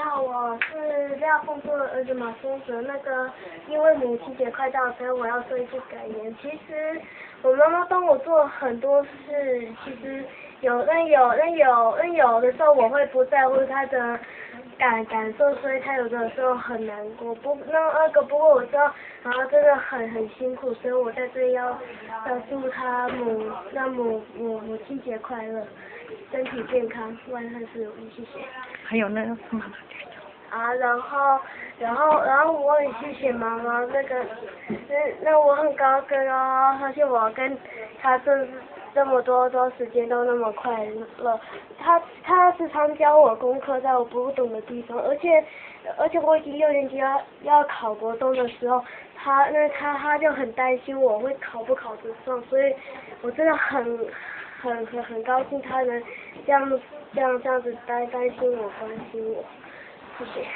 好，我是廖凤珠的儿子马松泽。因为母亲节快到，所以我要说一句感言。其实我妈妈帮我做很多事，其实有的时候我会不在乎她的感受，所以她有的时候很难过。不过我知道，真的很辛苦，所以我在这里要祝她母亲节快乐，身体健康，万事如意，谢谢。还有那个妈妈。然后我很谢谢妈妈，那我很高兴哦，而且我跟她这么多时间都那么快乐，她时常教我功课，在我不懂的地方，而且我已经6年级要考国中的时候，她就很担心我会考不考得上，所以我真的很高兴她能这样子担心我，关心我。谢谢。